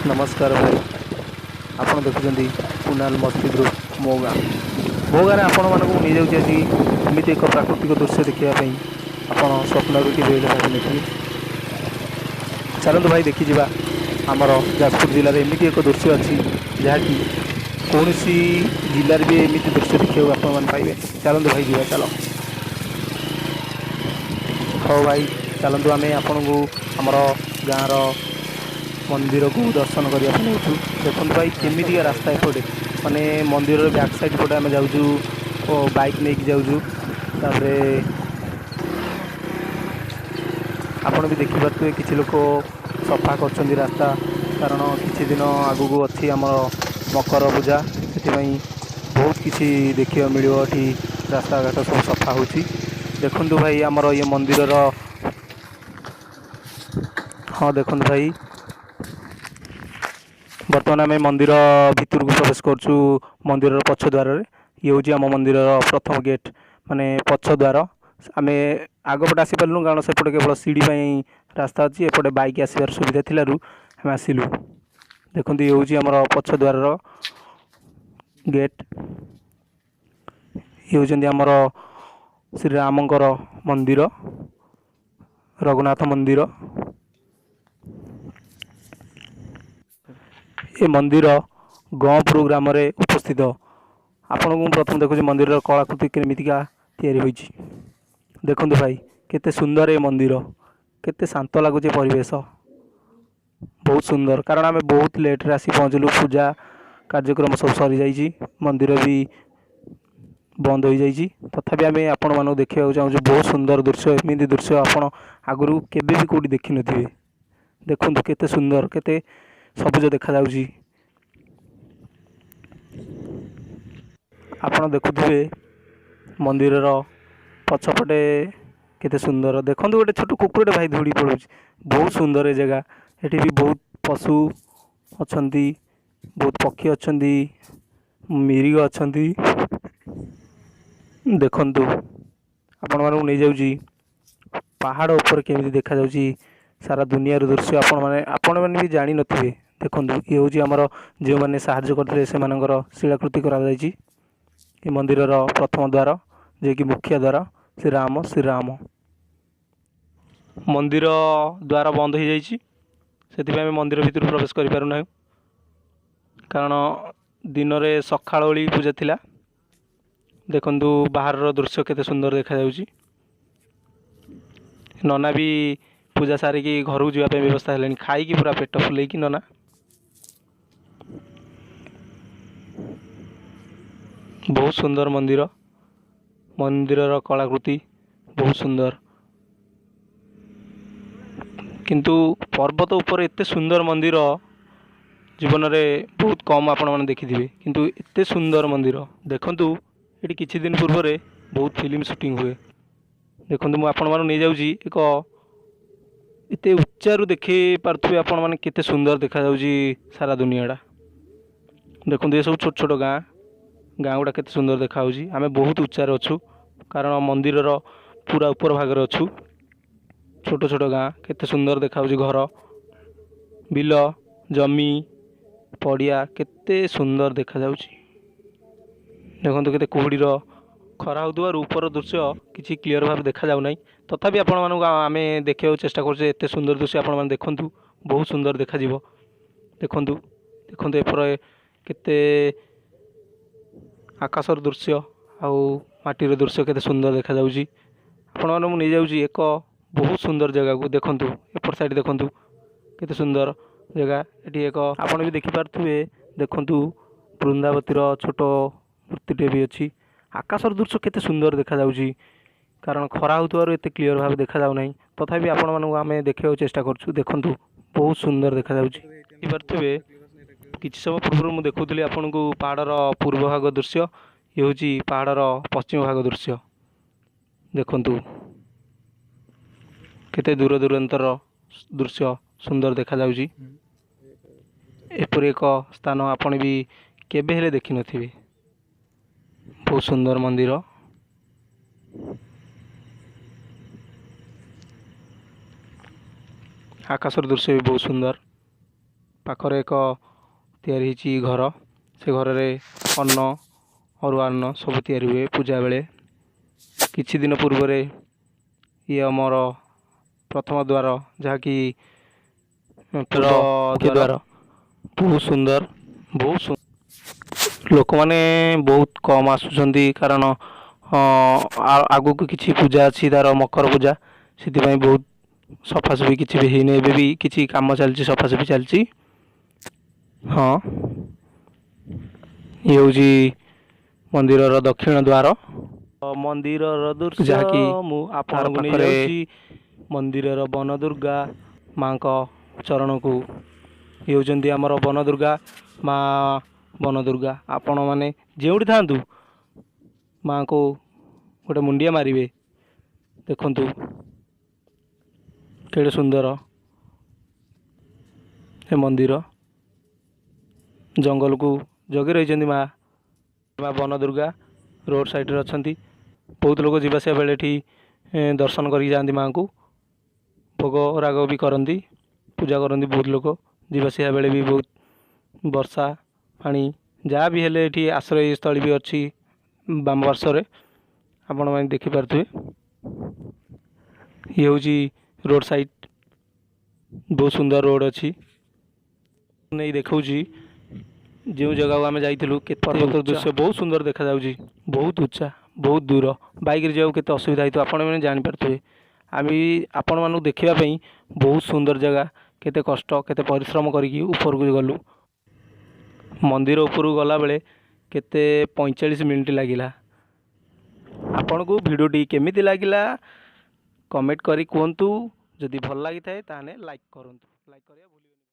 नमस्कार भाई आपन देखुं कुनाल मस्ती ग्रुप मो गाँ आपण मानक नहीं जाऊँगी आज एमती एक प्राकृतिक दृश्य देखापी आप स्वप्न भी कि भाई चलतु भाई देखी आमर जाजपुर जिले में एमती एक दृश्य अच्छी जहाँकि कौन सी जिले भी एमती दृश्य देखा आपण पाइबे। चलतु भाई जा चल हाँ भाई चलतु आम आपण को आमर गाँव मंदिर को दर्शन करने देखो भाई केमी रास्ता एपटे माने मंदिर बैक साइड पटे आम जाऊँ बाइक नहीं कि जाऊँ आपण भी देखिपे किसी लोक सफा कर रास्ता कारण किसी दिन आगू अच्छी आम मकर पूजा से बहुत किसी देखा मिली रास्ता घाट सब सफा हो देखु भाई आमर ये मंदिर हाँ देखो भाई बर्तमान आम मंदिर भितर को प्रवेश करूँ मंदिर पक्ष द्वार ये हूँ आम मंदिर प्रथम गेट माने पक्ष द्वार आम आगपटे आसीपारू कारण सेपटे केवल सीढ़ी रास्ता अच्छी एपटे बाइक आसबार सुविधा थिलारू आम आसिलु देखो ये हूँ आमर पक्ष द्वार गेट ये हूँ आमर श्री रामंकर मंदिर रघुनाथ मंदिर ये मंदिर गंपुर ग्राम रे उपस्थित आपण को प्रथम देखुँ मंदिर कलाकृति केमितिका तैयारी देखु भाई केते सुंदर ये मंदिर केते शांत लगुच परिवेश बहुत सुंदर कारण आम बहुत लेट रे आसी पहुँचलु पूजा कार्यक्रम सब सरी जाइए मंदिर भी बंद हो जाइए तथापि आम आपण मानक देखा चाहूँ बहुत सुंदर दृश्य एमती दृश्य आपण आगु केबे भी कौटी देखि नथिबे देखु केते सुंदर केते सबुज देखा जाउची आपण देखुथिबे मंदिर पछपटे केते सुंदर देखो गोटे छोट कुकुरटे भाई धूड़ी पड़ो बहुत सुंदर ये जगह एटी भी बहुत पशु अच्छी बहुत पक्षी अच्छा मिरिग अच्छा देखु आपण मानक नहीं जाऊँगी पहाड़ ऊपर केमी देखा जाउची सारा दुनिया दृश्य आपण मैंने भी जानी नथिबे देखो ये हूँ आमर जो मैंने साहाଯ୍य करते से शिलाकृति कर मंदिर प्रथम द्वार जे कि मुख्य द्वार श्री राम मंदिर द्वार बंद हो जाए मंदिर भितर प्रवेश करूना कारण दिन में सकाळ ओली पूजा थिला देखु बाहर दृश्य केते सुंदर देखा जाउची नना भी पूजा सारिकी घर को जावाई व्यवस्था है खाई पूरा पेट फुल नना बहुत सुंदर मंदिर मंदिर कलाकृति बहुत सुंदर किंतु पर्वत ऊपर एते सुंदर मंदिर जीवन में बहुत कम आपण मैंने देखिथिबे किंतु एते सुंदर मंदिर देखंतु ये किछि दिन पूर्व बहुत फिल्म शूटिंग हुए देखंतु मु आपण मानु नहीं जाउची एक एते उच्चारू देखि पार्थुबे आपण माने केते सुंदर देखा जाउची सारा दुनियाटा देखंतु ये सब छोट छोट गाँ गाँ गुड़ा केते सुंदर देखा होउची आमे बहुत उच्चार अच्छु कारण मंदिर पूरा ऊपर भाग अच्छु छोट छोट गाँ केते सुंदर देखा होउची घर बिल जमी पड़िया केते सुंदर देखा जाउची देखंतु केते कुहुडीर खरा होउथबार ऊपर दृश्य किसी क्लीयर भाव देखा जाउ नै तथापि आपण मानक आमे देखियो चेष्टा करछे एते सुंदर दृश्य आपण मान देखंतु बहुत सुंदर देखा जीवो देखंतु देखंतु एपर केते आकाशर दृश्य आउ माटीर दृश्य केते सुंदर देखा जाउची आपण मान मु नै जाउची एक बहुत सुंदर जगह को देखंतु एपर साइड देखंतु केते सुंदर जगह एटी एक आपण भी देखि पारथुबे देखंतु वृंदावतीर छोट मूर्तिटे भी अछि आकाशर दृश्य केते सुंदर देखा जाउची कारण खरा होतबार एते क्लियर भाव देखा जाउ नै तथापि आपण मानक आमे देखियो चेष्टा करछु देखंतु बहुत सुंदर देखा जाउची पारथुबे किछि समय पूर्व मु देखुथली आपन को पहाड़र पूर्व भाग दृश्य ये हूँ पहाड़र पश्चिम भाग दृश्य देखंतु केते दूर दूरांतर दृश्य सुंदर देखा जाउची एपरि एक स्थान आपण भी केबे हेले देखि नथिबे बहुत सुंदर मंदिर आकाशर दृश्य भी बहुत सुंदर ପାଖରେ ଏକ ତିଆରି ହେଇଛି ଘର। ସେ ଘରରେ ଅନ୍ନ, ଅରୁଆ ଅନ୍ନ ସବୁ ତିଆରି ହୁଏ ପୂଜା ବେଳେ। କିଛି ଦିନ ପୂର୍ବରେ ଇଏ ଆମର ପ୍ରଥମ ଦ୍ୱାର, ଯାହାକି ପୂର୍ବ ଦ୍ୱାର। ବହୁତ ସୁନ୍ଦର, ଲୋକମାନେ ବହୁତ କମ୍ ଆସୁଛନ୍ତି, କାରଣ ଆଗକୁ କିଛି ପୂଜା ଅଛି, ତାର ମକର ପୂଜା। ସେଥିପାଇଁ ବହୁତ ସଫାସଫି କିଛି ବି ହେଇନି, ଏବେ ବି କିଛି କାମ ଚାଲିଛି, ସଫାସଫି ଚାଲିଛି। ହଁ, ଇଏ ହେଉଛି ମନ୍ଦିରର ଦକ୍ଷିଣ ଦ୍ୱାର। ମନ୍ଦିରର ଦୃଶ୍ୟ ଯାହାକି ମୁଁ ଆପଣଙ୍କୁ ନେଇଯାଉଛି ମନ୍ଦିରର ବନଦୁର୍ଗା ମାଙ୍କ ଚରଣକୁ। ଇଏ ହେଉଛନ୍ତି ଆମର ବନଦୁର୍ଗା ମା। ବନଦୁର୍ଗା, ଆପଣମାନେ ଯେଉଁଠି ଥାଆନ୍ତୁ ମାଙ୍କୁ ଗୋଟେ ମୁଣ୍ଡିଆ ମାରିବେ। ଦେଖନ୍ତୁ କେଡ଼େ ସୁନ୍ଦର ଏ ମନ୍ଦିର। ଜଙ୍ଗଲକୁ ଜଗି ରହିଛନ୍ତି ମା ବନଦୁର୍ଗା। ରୋଡ଼ ସାଇଡ଼ରେ ଅଛନ୍ତି। ବହୁତ ଲୋକ ଯିବା ଆସିବା ବେଳେ ଏଠି ଦର୍ଶନ କରିକି ଯାଆନ୍ତି ମାଙ୍କୁ। ଭୋଗ ରାଗ ବି କରନ୍ତି, ପୂଜା କରନ୍ତି ବହୁତ ଲୋକ। ଯିବା ଆସିବା ବେଳେ ବି ବହୁତ ବର୍ଷା ପାଣି ଯାହା ବି ହେଲେ ଏଠି ଆଶ୍ରୟସ୍ଥଳୀ ବି ଅଛି ବାମ ପାର୍ଶ୍ୱରେ, ଆପଣମାନେ ଦେଖିପାରୁଥିବେ। ଇଏ ହେଉଛି ରୋଡ଼ ସାଇଡ଼, ବହୁତ ସୁନ୍ଦର ରୋଡ଼ ଅଛି। ନେଇ ଦେଖାଉଛି ଯେଉଁ ଜାଗାକୁ ଆମେ ଯାଇଥିଲୁ, କେତେ ପର୍ବତର ଦୃଶ୍ୟ ବହୁତ ସୁନ୍ଦର ଦେଖାଯାଉଛି। ବହୁତ ଉଚ୍ଚା, ବହୁତ ଦୂର। ବାଇକ୍ରେ ଯିବାକୁ କେତେ ଅସୁବିଧା ହେଇଥିବ ଆପଣମାନେ ଜାଣିପାରୁଥିବେ। ଆମେ ଆପଣମାନଙ୍କୁ ଦେଖିବା ପାଇଁ ବହୁତ ସୁନ୍ଦର ଜାଗା, କେତେ କଷ୍ଟ, କେତେ ପରିଶ୍ରମ କରିକି ଉପରକୁ ଗଲୁ। ମନ୍ଦିର ଉପରକୁ ଗଲାବେଳେ କେତେ 45 ମିନିଟ୍ ଲାଗିଲା। ଆପଣଙ୍କୁ ଭିଡ଼ିଓଟି କେମିତି ଲାଗିଲା କମେଣ୍ଟ କରି କୁହନ୍ତୁ। ଯଦି ଭଲ ଲାଗିଥାଏ ତାହେଲେ ଲାଇକ୍ କରନ୍ତୁ। ଲାଇକ୍ କରିବା ଭୁଲିବେନି।